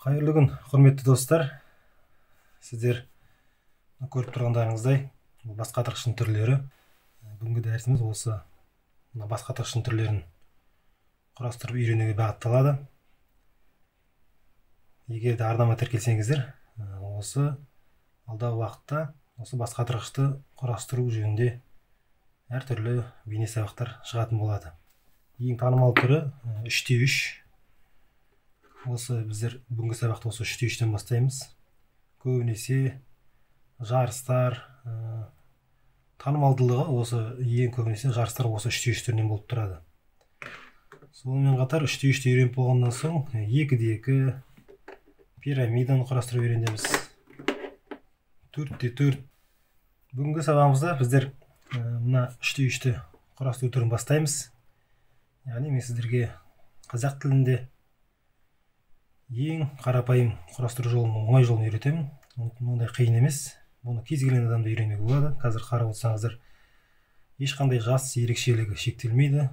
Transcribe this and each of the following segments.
Қайырлы күн, құрметті достар. Сіздер көріп тұрғандарыңыздай, бұл бас қатырғыштың түрлері. Бүгінгі дәрісіміз осы бас қатырғыштың түрлерін құрастырып үйренуге бағытталады. Егер де арнама тіркелсеңіздер, осы алдағы уақытта осы бас қатырғышты құрастыру жөнінде әртүрлі бейне сабақтар шығатын болады. Ең танымал түрі 3×3. Осы біздер бүгінгі сабақты осы 3×3-тен бастаймыз. Көбінесе жарыстар, танымалдылығы осы ең көбінесе жарыстар осы 3×3-терінен болып тұрады. Сонымен қатар 3×3-те үйреніп болғаннан соң 2×2 пирамиданы құрастырып үйренеміз. 4×4. Бүгінгі сабағымызда біздер мына 3×3-ті құрастыру түрін бастаймыз. Яғни мен сіздерге қазақ тілінде ең қарапайым құрастыру жолын, оңай жолын үйретемін. Ондай қиын емес. Бұны кез келген адамда үйренуге болады. Қазір қарап отырсаңыздар, ешқандай жас ерекшелігі шектелмейді.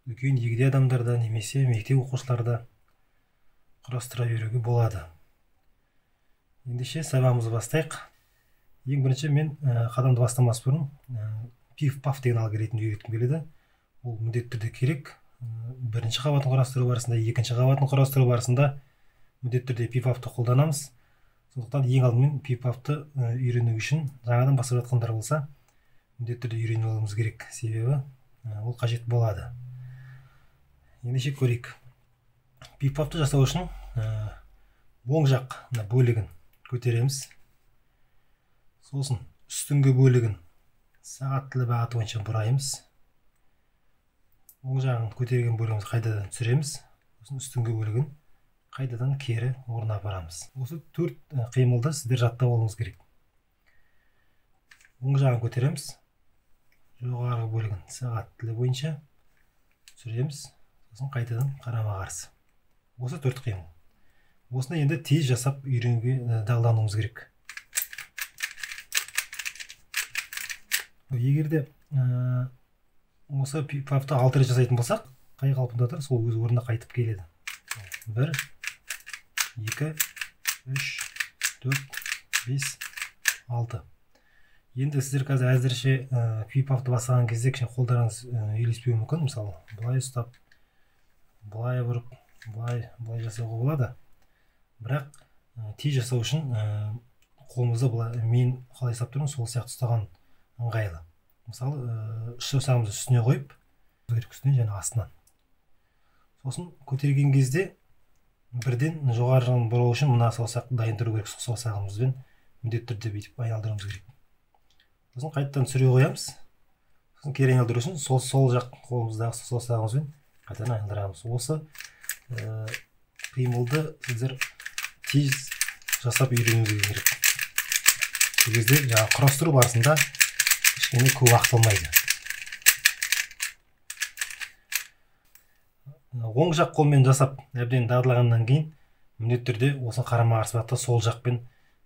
Үлкен егде адамдарда немесе мектеп оқушыларда құрастыра беруге болады. Ендеше сабағымызды бастайық. Ең бірінші мен қадамды бастамас бұрын пиф-паф деген алгоритмді үйреткім келеді. Ол міндетті түрде керек. Бірінші қабатын құрастыру барысында, екінші қабатын құрастыру барысында міндетті түрде пиф-пафты қолданамыз. Сондықтан ең алдымен пиф-пафты үйрену үшін жаңадан бастап жатқандар болса, міндетті түрде үйреніп алуымыз керек, себебі ол қажет болады. Ендеше көрейік. Пиф-пафты жасау үшін оң жақ бөлігін көтереміз. Сосын үстіңгі бөлігін сағат тілі бағыты бойынша бұраймыз. Оң жағын көтерген бөлігімізді қайтадан түсіреміз. Сосын үстіңгі бөлігін қайтадан кері орнына апарамыз. Осы 4 қимылды сіздер жаттап алуыңыз керек. Оң жағын көтереміз. Жоғарғы бөлігін сағат тілі бойынша түсіреміз. Сосын қайтадан қарама қарсы. Осы 4 қимыл. Осыны енді тез жасап үйренуге дағдылануымыз керек. Егер де осы пиф-пафты 6 рет жасайтын болсақ, қай қалпында тұр, сол өз орнына қайтып келеді. 1, 2, 3, 4, 5, 6. Енді сіздер қазір әзірше пиф-пафты бастаған кезде кішкене қолдарыңыз үйлеспеуі мүмкін. Мысалы, былай ұстап, былай бұрып, былай жасауға болады. Бірақ тез жасау үшін қолымызды мен қалай ұстап тұрмын, сол сияқты ұстаған ыңғайлы. Мысалы, үш саусағымызды үстіне қойып, үстінен және астынан. Сосын көтерген кезде бірден жоғары жағын бұрау үшін мына саусақты дайын тұру керек. Саусағымызбен міндетті түрде бүйтіп айналдыруымыз керек. Сосын қайтадан түсіре қоямыз. Сосын кері айналдыру үшін сол жақ қолымыздағы саусағымызбен қайтадан айналдырамыз. Осы қимылды сіздер тез жасап үйренуіңіз керек. Бұл кезде құрастыру барысында кішкене көп уақыт алмайды. Оң жақ қолмен жасап әбден дағдылағаннан кейін міндетті түрде осы қарама қарсы бағытта сол жақпен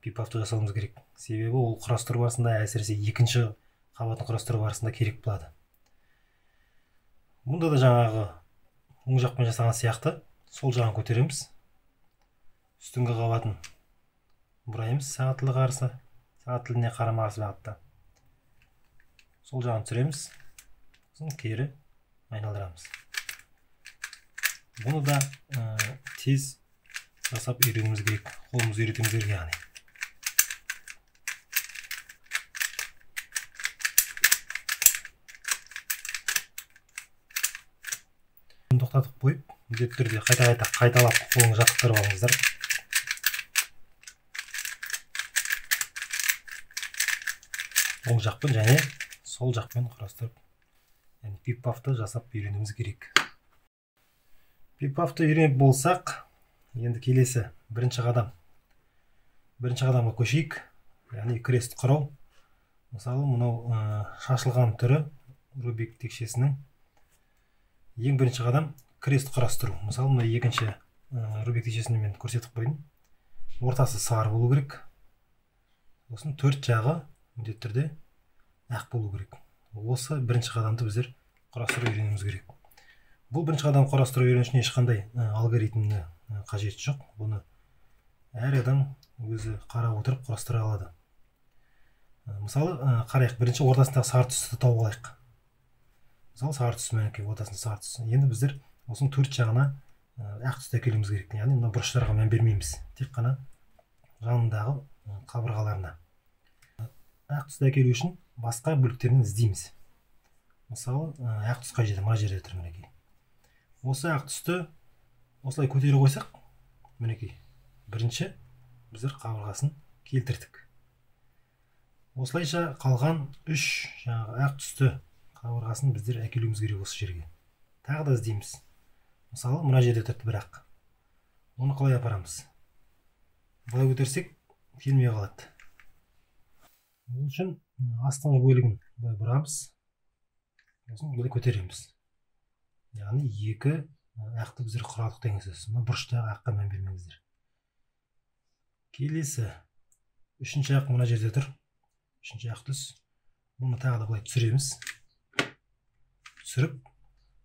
пиф-пафты жасауымыз керек. Себебі ол құрастыру барысында, әсіресе екінші қабатын құрастыру барысында керек болады. Мұнда да жаңағы оң жақпен жасаған сияқты сол жағын көтереміз. Үстіңгі қабатын бұраймыз сағат тілі қарсы, сағат тіліне қарама қарсы бағытта. Сол жағын түсіреміз, сосын кері айналдырамыз. Бұны да тез жасап үйренуіміз керек, қолымызды үйретуіміз керек яғни. Тоқтатып қойып, міндетті түрде қайталап қолыңызды жаттықтырып алыңыздар. Оң жақпен және сол жақпен құрастырып, пиф-пафты жасап үйренуіміз керек. Пиф-пафты үйреніп болсақ, енді келесі бірінші қадам. Бірінші қадамға көшейік, яғни крест құрау. Мысалы, мынау шашылған түрі Рубик текшесінің ең бірінші қадам крест құрастыру. Мысалы, мына екінші Рубик текшесін мен көрсетіп қойдым. Ортасы сары болу керек. Сосын 4 жағы міндетті түрде ақ болу керек. Осы бірінші қадамды біздер құрастыру үйренуіміз керек. Бұл бірінші қадам құрастыру үйрену үшін ешқандай алгоритмні қажет жоқ. Бұны әр адам өзі қарап отырып құрастыра алады. Мысалы, қарайық, бірінші ортасындағы сары түсті тауып алайық. Мысалы, сары түс, мінекей ортасында сары түс. Енді біздер осының төрт жағына ақ түсті әкелуіміз керек. Яғни мына бұрыштарға мән бермейміз, тек қана жанындағы қабырғаларына. Ақ түсті әкелу үшін басқа бөліктерін іздейміз. Мысалы, ақ түс қай жерде? Мына жерде тұр, мінекей. Осы ақ түсті осылай көтере қойсақ, мінекей, бірінші біздер қабырғасын келтірдік. Осылайша қалған үш жаңағы ақ түсті қабырғасын біздер әкелуіміз керек осы жерге. Тағы да іздейміз. Мысалы, мына жерде тұрды бірақ. Оны қалай апарамыз? Былай көтерсек, келмей қалады. Ол үшін астыңғы бөлігін былай бұрамыз. Сосын былай көтереміз. Яғни екі ақты біздер құрадық деген сөз. Мына бұрыштағы аққа мән бермеңіздер. Келесі үшінші ақ мына жерде тұр. Үшінші ақ түс. Оны тағы да былай түсіреміз. Түсіріп,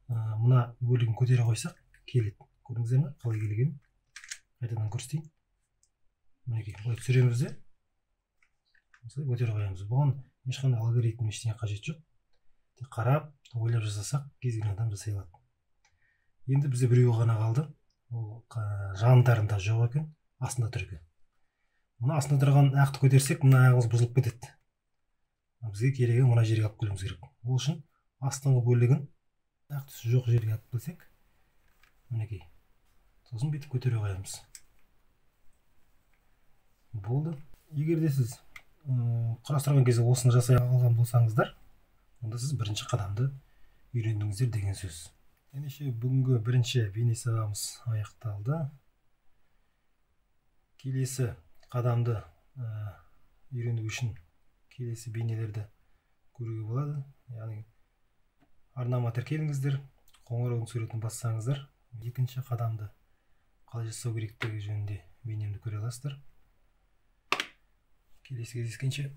мына бөлігін көтере қойсақ, келеді. Көрдіңіздер ме? Қалай келгенін? Қайтадан көрсетейін. Мінекей, былай түсіреміз де, осылай көтере қоямыз. Бұған ешқандай алгоритм ештеңе қажет жоқ. Тек қарап, ойлап жасасақ, кез келген адам жасай алады. Енді бізде біреуі ғана қалды. Ол жандарында жоқ екен, астында тұр екен. Мына астында тұрған ақты көтерсек, мына ағымыз бұзылып кетеді. Бізге керегі мына жерге алып келуіміз керек. Ол үшін астыңғы бөлігін ақ түсі жоқ жерге алып келсек, мінекей, сосын бүйтіп көтере қоямыз. Болды. Егер де сіз құрастырған кезде осыны жасай алған болсаңыздар, онда сіз бірінші қадамды үйрендіңіздер деген сөз. Ендеше бүгінгі бірінші бейне сабағымыз аяқталды. Келесі қадамды үйрену үшін келесі бейнелерді көруге болады. Яғни арнама тіркеліңіздер, қоңыраудың суретін бассаңыздар, екінші қадамды қалай жасау керектігі жөнінде бейнемді көре аласыздар. Келесі кездескенше